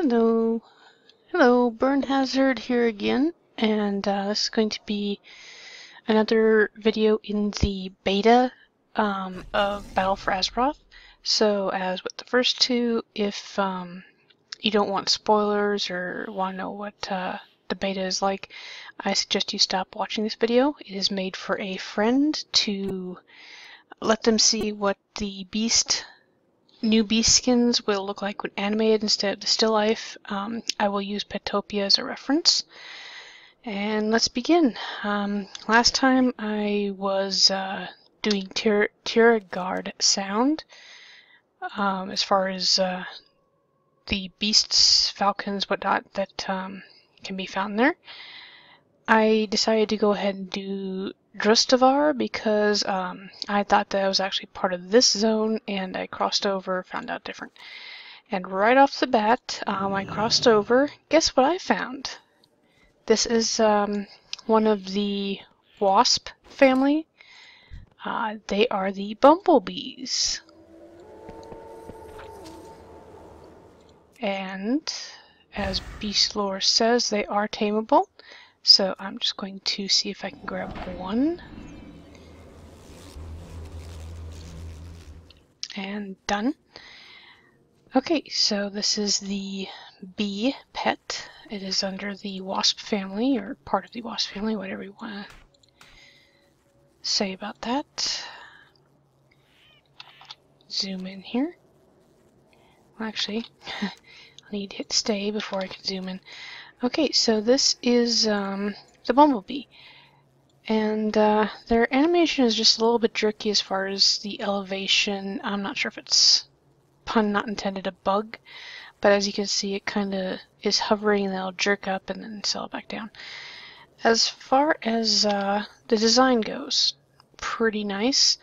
Hello, Burn Hazard here again, and this is going to be another video in the beta of Battle for Azeroth. So, as with the first two, if you don't want spoilers or want to know what the beta is like, I suggest you stop watching this video. It is made for a friend to let them see what the new beast skins will look like when animated instead of the still life. I will use Petopia as a reference. And let's begin. Last time I was doing Tiragard sound as far as the beasts, falcons, whatnot that can be found there. I decided to go ahead and do Drustvar because I thought that I was actually part of this zone, and I crossed over, found out different. And right off the bat, I crossed over. Guess what I found? This is one of the wasp family. They are the bumblebees. And as beast lore says, they are tameable. So I'm just going to see if I can grab one. And done. Okay, so this is the bee pet. It is under the wasp family, or part of the wasp family, whatever you want to say about that. Zoom in here. Well, actually, I need to hit stay before I can zoom in. Okay, so this is the bumblebee, and their animation is just a little bit jerky as far as the elevation. I'm not sure if it's, pun not intended, a bug, but as you can see, it kind of is hovering and they'll jerk up and then settle back down. As far as the design goes, pretty nice.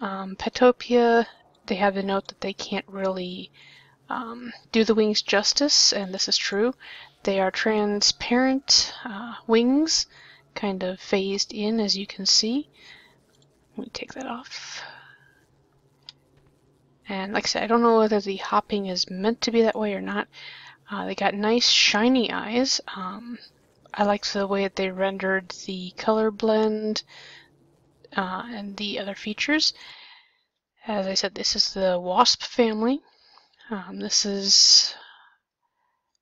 Petopia, they have the note that they can't really do the wings justice, and this is true. They are transparent wings, kind of phased in, as you can see. Let me take that off. And like I said, I don't know whether the hopping is meant to be that way or not. They got nice shiny eyes. I like the way that they rendered the color blend and the other features. As I said, this is the wasp family. This is,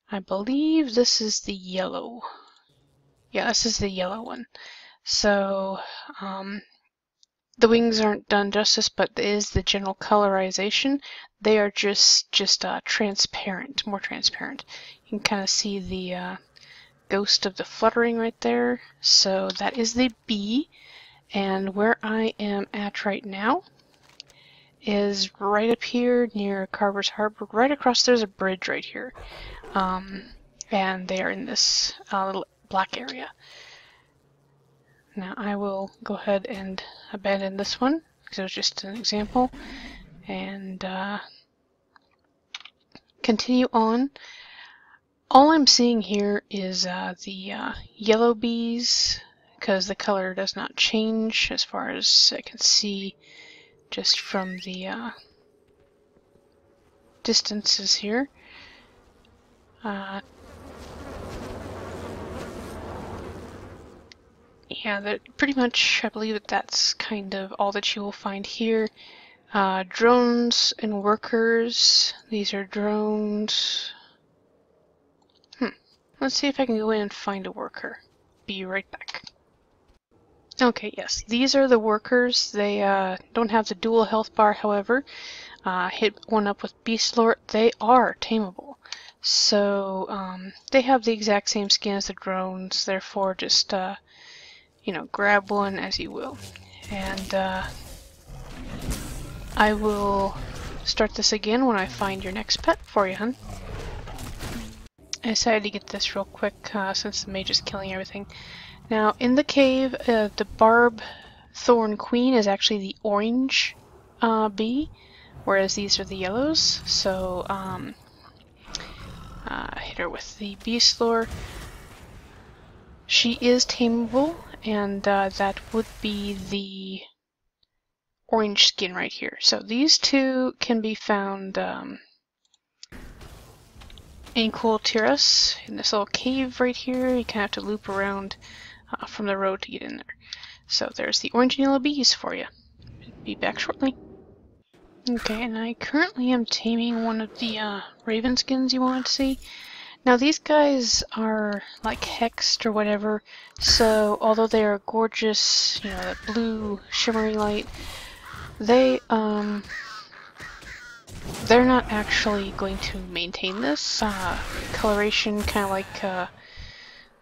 I believe this is the yellow. Yeah, this is the yellow one. So, the wings aren't done justice, but it is the general colorization. They are just transparent, more transparent. You can kind of see the ghost of the fluttering right there. So that is the bee, and where I am at right now is right up here near Carver's Harbor. Right across there's a bridge right here, and they are in this little black area. Now I will go ahead and abandon this one because it was just an example, and continue on. All I'm seeing here is the yellow bees, because the color does not change as far as I can see just from the distances here. Yeah, pretty much, I believe that's kind of all that you will find here. Drones and workers. These are drones. Let's see if I can go in and find a worker. Be right back. Okay, yes, these are the workers. They don't have the dual health bar, however. Hit one up with beast lore. They are tameable. So, they have the exact same skin as the drones, therefore just, you know, grab one as you will. And I will start this again when I find your next pet for you, hun. I decided to get this real quick since the mage is killing everything. Now, in the cave, the Barb Thorn Queen is actually the orange bee, whereas these are the yellows. So, hit her with the beast lore. She is tameable, and that would be the orange skin right here. So these two can be found in Kul Tiras, in this little cave right here. You kind of have to loop around from the road to get in there. So there's the orange and yellow bees for you. Be back shortly. Okay, and I currently am taming one of the raven skins you wanted to see. Now these guys are like hexed or whatever, so although they are gorgeous, you know, that blue shimmery light, they're not actually going to maintain this coloration, kind of like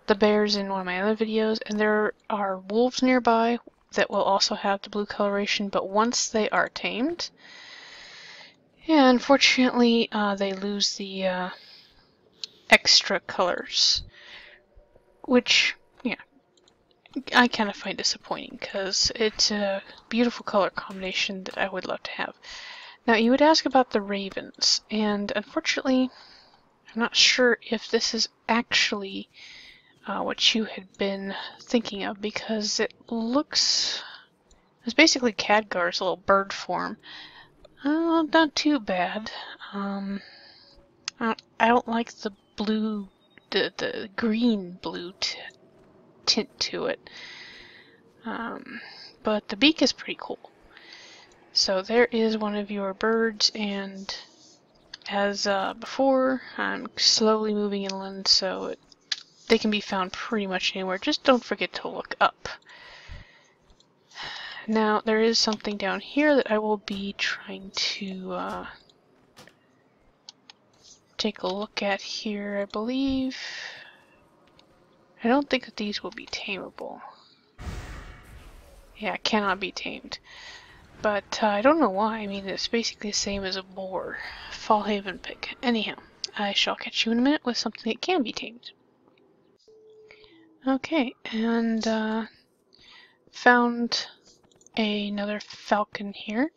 the bears in one of my other videos, and there are wolves nearby that will also have the blue coloration, but once they are tamed, yeah, unfortunately they lose the extra colors, which, yeah, I kind of find disappointing because it's a beautiful color combination that I would love to have. Now, you would ask about the ravens, and unfortunately, I'm not sure if this is actually what you had been thinking of, because it looks... It's basically Khadgar's little bird form. Not too bad. I don't like the blue, the green-blue tint to it. But the beak is pretty cool. So there is one of your birds, and as before, I'm slowly moving inland, so they can be found pretty much anywhere. Just don't forget to look up. Now, there is something down here that I will be trying to take a look at here, I believe. I don't think that these will be tameable. Yeah, cannot be tamed. But I don't know why. I mean, it's basically the same as a boar. Fallhaven pig. Anyhow, I shall catch you in a minute with something that can be tamed. Okay, and found another falcon here.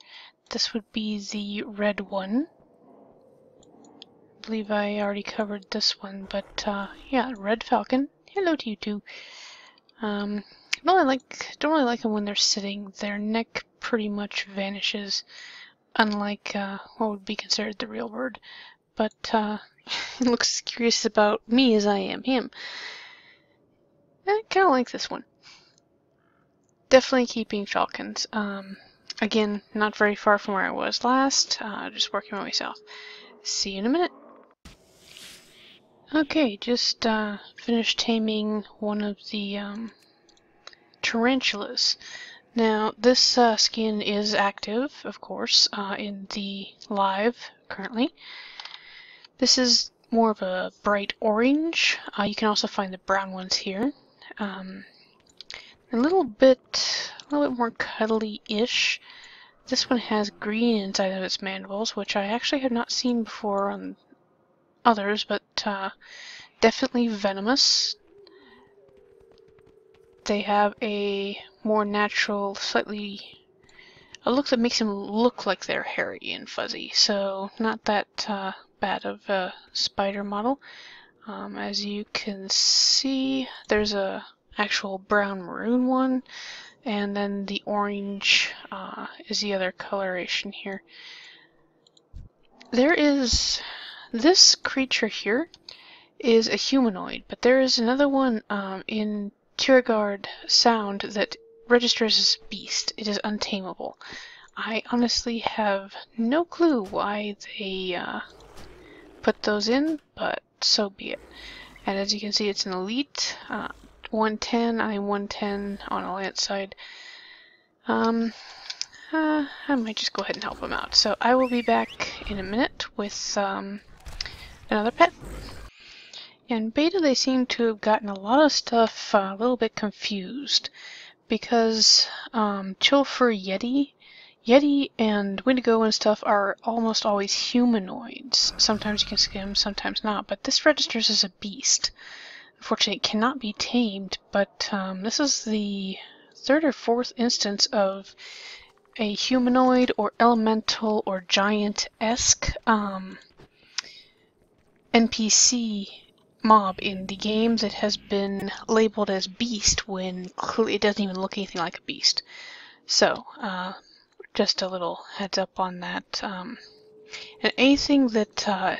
This would be the red one. I believe I already covered this one, but yeah, red falcon. Hello to you too. Don't really like them when they're sitting. Their neck pretty much vanishes, unlike what would be considered the real bird. But it looks as curious about me as I am him. I kind of like this one. Definitely keeping falcons. Again, not very far from where I was last. Just working my way south. See you in a minute. Okay, just finished taming one of the tarantulas. Now, this skin is active, of course, in the live currently. This is more of a bright orange. You can also find the brown ones here. A little bit more cuddly-ish. This one has green inside of its mandibles, which I actually have not seen before on others, but definitely venomous. They have a more natural, a look that makes them look like they're hairy and fuzzy, so not that bad of a spider model. As you can see, there's a actual brown maroon one, and then the orange is the other coloration here. This creature here is a humanoid, but there is another one in Tiragard Sound that registers as beast. It is untamable. I honestly have no clue why they put those in, but so be it. And as you can see, it's an elite 110. I'm 110 on a lance side. I might just go ahead and help him out. So I will be back in a minute with another pet. In beta, they seem to have gotten a lot of stuff a little bit confused, because Chilfur Yeti and Wendigo and stuff are almost always humanoids. Sometimes you can see them, sometimes not, but this registers as a beast. Unfortunately, it cannot be tamed, but this is the third or fourth instance of a humanoid or elemental or giant-esque NPC mob in the game that has been labeled as beast when clearly it doesn't even look anything like a beast. So, just a little heads up on that. And anything that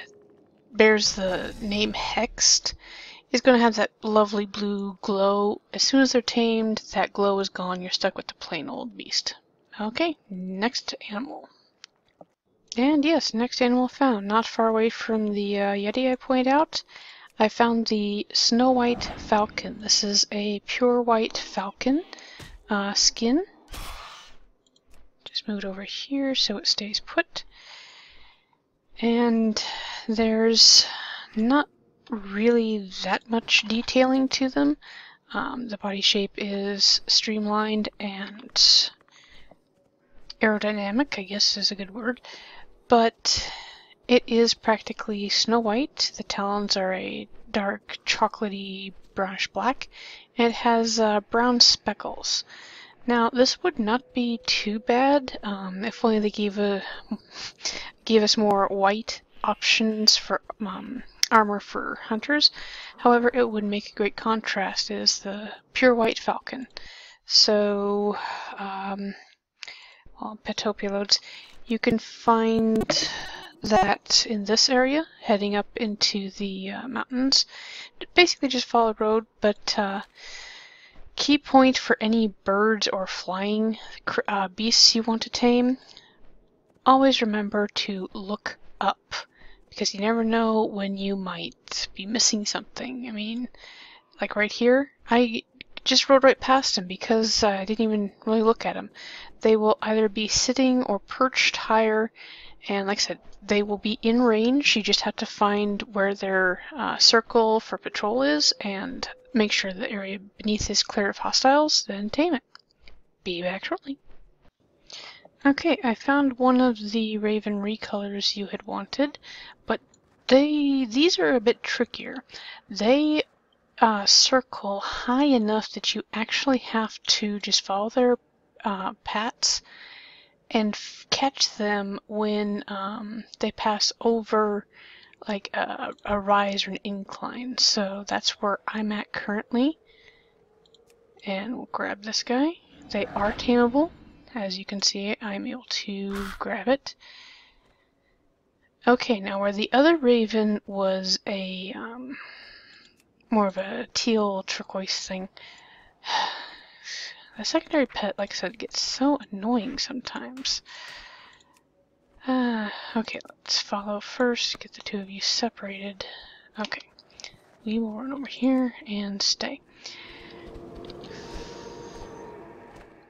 bears the name Hexed is going to have that lovely blue glow. As soon as they're tamed, that glow is gone. You're stuck with the plain old beast. Okay, next animal. And yes, next animal found. Not far away from the Yeti I pointed out, I found the Snow White Falcon. This is a pure white falcon skin. Just move it over here so it stays put. And there's not really that much detailing to them. The body shape is streamlined and aerodynamic, I guess is a good word, but it is practically Snow White. The talons are a dark chocolatey brownish black, and it has brown speckles. Now, this would not be too bad if only they gave us more white options for armor for hunters. However, it would make a great contrast as the pure white falcon. So, well, Petopia loads. You can find that in this area, heading up into the mountains. Basically just follow the road, but key point for any birds or flying beasts you want to tame, always remember to look up, because you never know when you might be missing something. I mean, like right here, I just rode right past them because I didn't even really look at them. They will either be sitting or perched higher, and like I said, they will be in range. You just have to find where their circle for patrol is and make sure the area beneath is clear of hostiles, then tame it. Be back shortly. Okay, I found one of the Raven recolors you had wanted, but these are a bit trickier. They circle high enough that you actually have to just follow their pats and catch them when they pass over like a rise or an incline. So that's where I'm at currently. And we'll grab this guy. They are tameable. As you can see, I'm able to grab it. Okay, now where the other raven was a more of a teal turquoise thing, the secondary pet, like I said, gets so annoying sometimes. Okay, let's follow first, get the two of you separated. Okay, we will run over here and stay.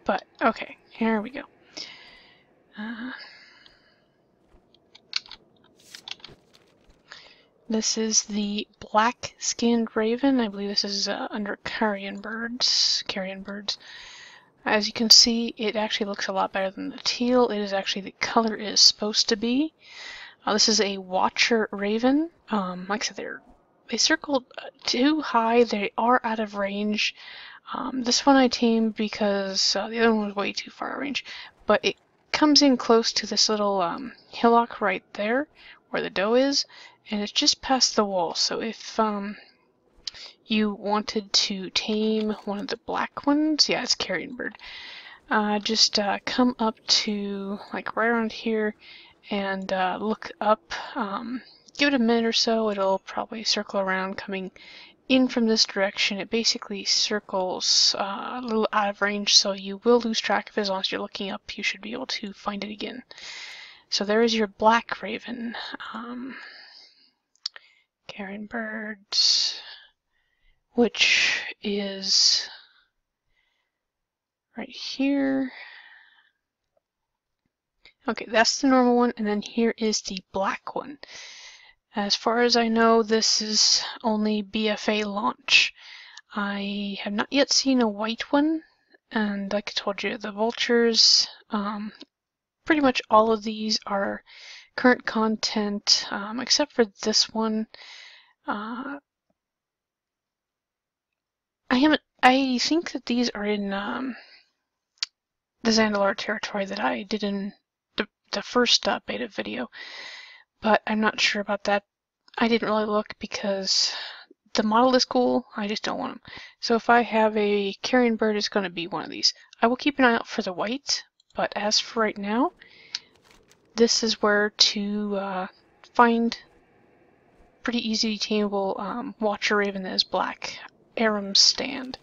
But, okay, here we go. This is the black-skinned raven. I believe this is under carrion birds. As you can see, it actually looks a lot better than the teal. It is actually the color it is supposed to be. This is a watcher raven. Like I said, they circled too high. They are out of range. This one I tamed because the other one was way too far range. But it comes in close to this little hillock right there, where the doe is, and it's just past the wall. So if you wanted to tame one of the black ones, yeah, it's carrion bird, just come up to like right around here and look up. Give it a minute or so, it'll probably circle around coming in from this direction. It basically circles a little out of range, so you will lose track of it. As long as you're looking up, you should be able to find it again. So there is your black raven. Carrion birds, which is right here. Okay, that's the normal one, and then here is the black one. As far as I know, this is only BFA launch. I have not yet seen a white one, and like I told you, the vultures, pretty much all of these are current content, except for this one. I think that these are in the Zandalar territory that I did in the first beta video, but I'm not sure about that. I didn't really look because the model is cool, I just don't want them. So if I have a carrion bird, it's going to be one of these. I will keep an eye out for the white, but as for right now, this is where to find pretty easy tameable Watcher Raven that is black. Aram Stand.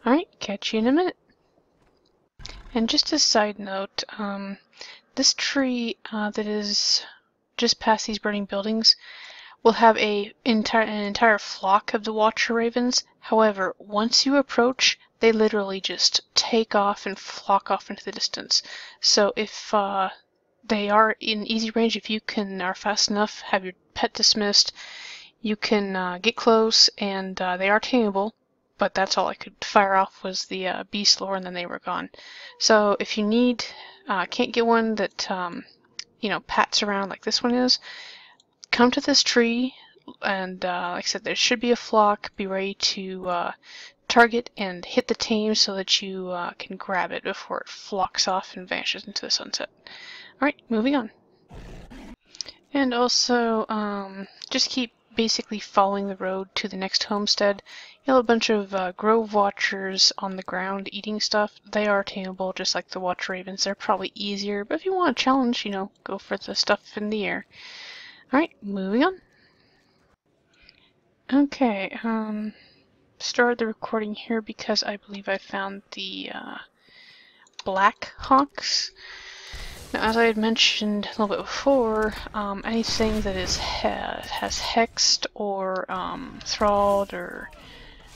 Alright, catch you in a minute. And just a side note, this tree that is just past these burning buildings will have an entire flock of the Watcher Ravens. However, once you approach, they literally just take off and flock off into the distance. So if they are in easy range, if you are fast enough, have your pet dismissed, you can get close, and they are tameable. But that's all I could fire off was the beast lore, and then they were gone. So if you can't get one that pats around like this one is, come to this tree, and like I said, there should be a flock. Be ready to target and hit the tame so that you can grab it before it flocks off and vanishes into the sunset. Alright, moving on. And also, just keep basically following the road to the next homestead. You'll have a bunch of Grove Watchers on the ground eating stuff. They are tameable, just like the Watcher Ravens. They're probably easier, but if you want a challenge, go for the stuff in the air. Alright, moving on. Okay, started the recording here because I believe I found the Black Hawks. Now, as I had mentioned a little bit before, anything that has hexed or thralled or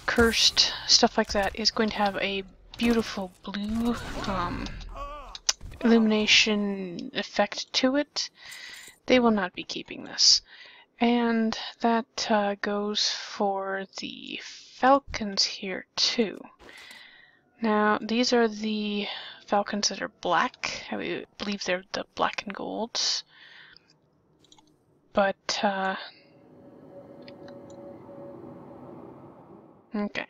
cursed, stuff like that, is going to have a beautiful blue illumination effect to it. They will not be keeping this. And that goes for the falcons here too. Now, these are the falcons that are black. I believe they're the black and golds. But, okay.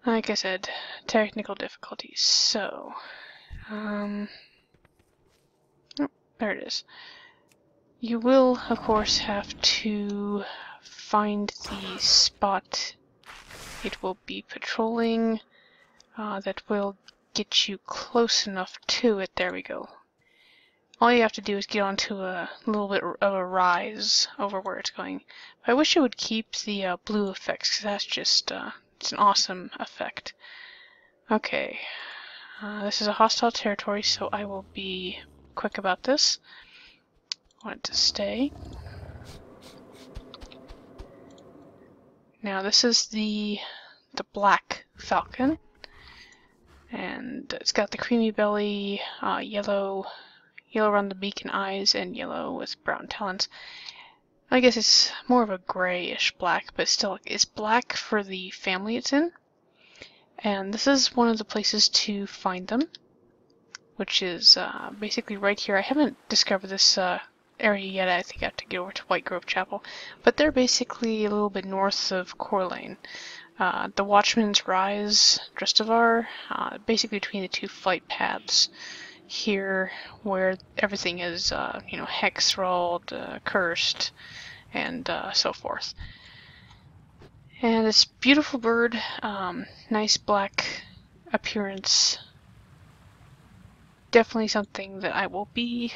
Like I said, technical difficulties. So, oh, there it is. You will, of course, have to find the spot it will be patrolling that will get you close enough to it. There we go. All you have to do is get onto a little bit of a rise over where it's going. I wish it would keep the blue effects, because that's just, it's an awesome effect. Okay, this is a hostile territory, so I will be quick about this. I want it to stay. Now this is the black falcon, and it's got the creamy belly, yellow around the beak and eyes, and yellow with brown talons. I guess it's more of a grayish black, but still it's black for the family it's in. And this is one of the places to find them, which is basically right here. I haven't discovered this area yet. I think I have to get over to White Grove Chapel, but they're basically a little bit north of Corlane. The Watchman's Rise, Drustvar, basically between the two flight paths here, where everything is, hex rolled, cursed, and so forth. And this beautiful bird, nice black appearance, definitely something that I will be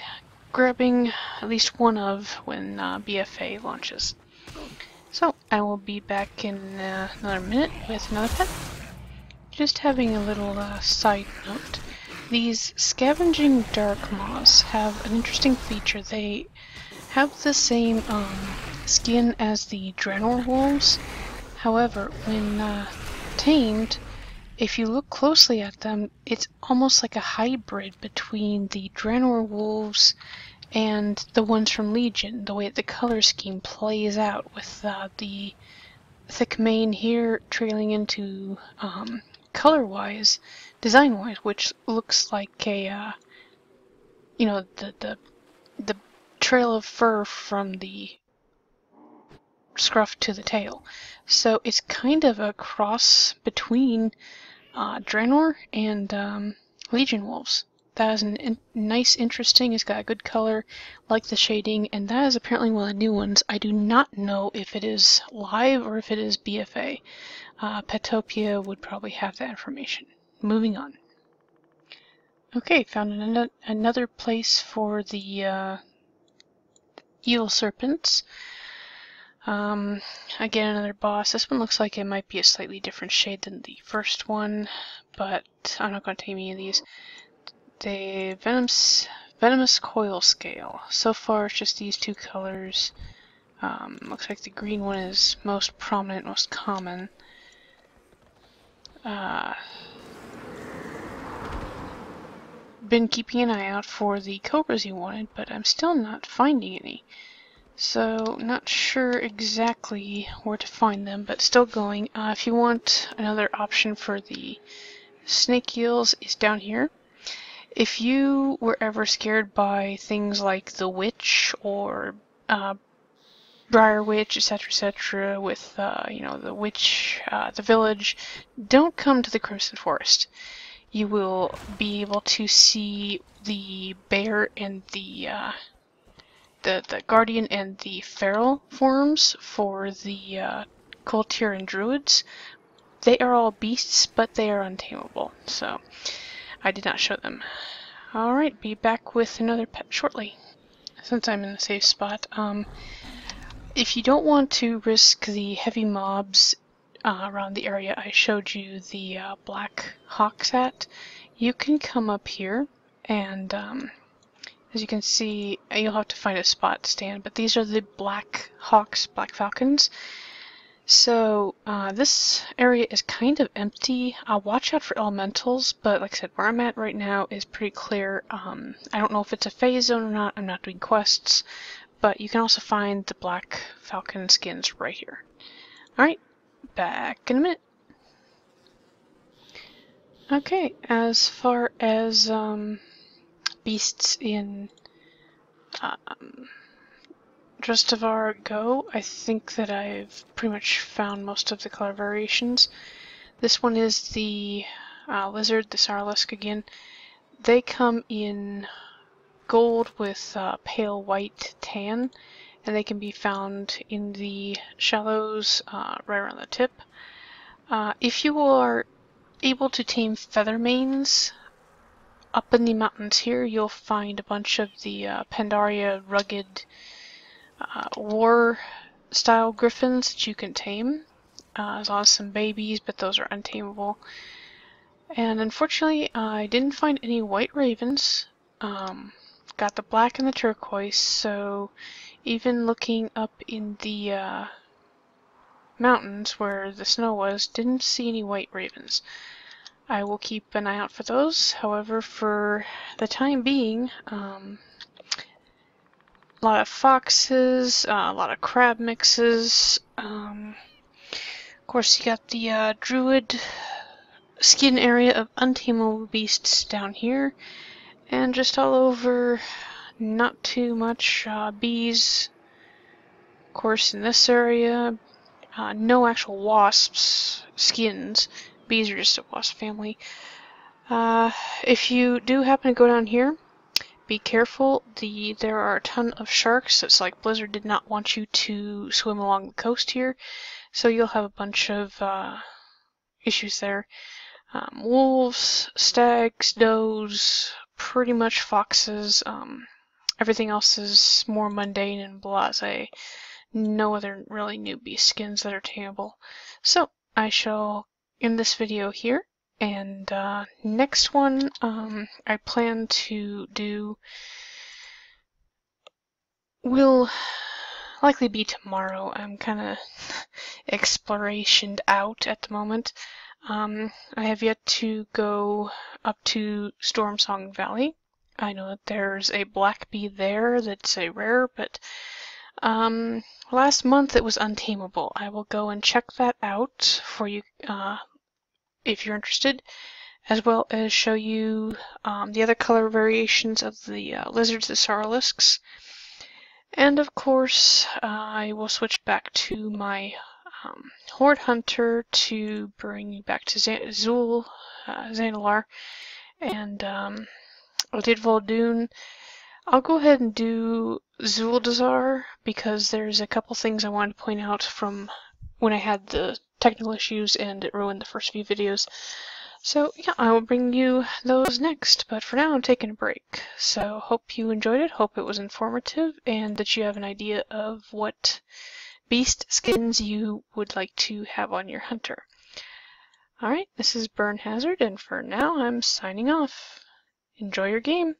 grabbing at least one of when BFA launches. So, I will be back in another minute with another pet. Just having a little side note. These scavenging dark moths have an interesting feature. They have the same skin as the Draenor wolves. However, when tamed, if you look closely at them, it's almost like a hybrid between the Draenor wolves and the ones from Legion, the way that the color scheme plays out, with the thick mane here trailing into color-wise, design-wise, which looks like a the trail of fur from the scruff to the tail. So it's kind of a cross between Draenor and Legion wolves. That is nice, interesting. It's got a good color, like the shading, and that is apparently one of the new ones. I do not know if it is live or if it is BFA. Petopia would probably have that information. Moving on. Okay, found another place for the eel serpents. Again, another boss. This one looks like it might be a slightly different shade than the first one, but I'm not going to tame any of these. The Venomous Coil Scale. So far, it's just these two colors. Looks like the green one is most prominent, most common. Been keeping an eye out for the cobras you wanted, but I'm still not finding any. So, not sure exactly where to find them, but still going. If you want another option for the snake eels, is down here. If you were ever scared by things like the witch or Briar Witch, etc., with the witch, the village, don't come to the Crimson Forest. You will be able to see the bear and the guardian and the feral forms for the Kul Tiras druids. They are all beasts, but they are untamable, so I did not show them. Alright, be back with another pet shortly, since I'm in the safe spot. If you don't want to risk the heavy mobs around the area I showed you the black hawks at, you can come up here and as you can see, you'll have to find a spot to stand, but these are the black hawks, black falcons. So this area is kind of empty. Watch out for elementals, but like I said, where I'm at right now is pretty clear. I don't know if it's a phase zone or not. I'm not doing quests, but you can also find the black falcon skins right here. Alright, back in a minute. Okay, as far as beasts in Drustvar go, I think that I've pretty much found most of the color variations. This one is the lizard, the Sarlisk again. They come in gold with pale white tan, and they can be found in the shallows right around the tip. If you are able to tame feathermanes, up in the mountains here you'll find a bunch of the Pandaria rugged war-style griffins that you can tame, as well as some babies, but those are untamable. And unfortunately, I didn't find any white ravens. Got the black and the turquoise, so even looking up in the mountains where the snow was, didn't see any white ravens. I will keep an eye out for those. However, for the time being, a lot of foxes, a lot of crab mixes. Of course, you got the druid skin area of untamable beasts down here, and just all over, not too much bees. Of course, in this area, no actual wasps skins. Bees are just a wasp family. If you do happen to go down here, be careful. There are a ton of sharks. It's like Blizzard did not want you to swim along the coast here, so you'll have a bunch of issues there. Wolves, stags, does, pretty much foxes. Everything else is more mundane and blasé. No other really new beast skins that are tameable. So I shall end this video here. And next one, I plan to do will likely be tomorrow. I'm kind of explorationed out at the moment. I have yet to go up to Stormsong Valley. I know that there's a black bee there that's a rare, but last month it was untamable. I will go and check that out for you if you're interested, as well as show you the other color variations of the lizards, the Sarlisks. And of course, I will switch back to my Horde Hunter to bring you back to Zandalar, and Vol'dun. I'll go ahead and do Zuldazar because there's a couple things I wanted to point out from when I had the technical issues and it ruined the first few videos. So yeah, I will bring you those next, but for now I'm taking a break. So hope you enjoyed it, hope it was informative, and that you have an idea of what beast skins you would like to have on your hunter. Alright, this is Burn Hazard, and for now I'm signing off. Enjoy your game!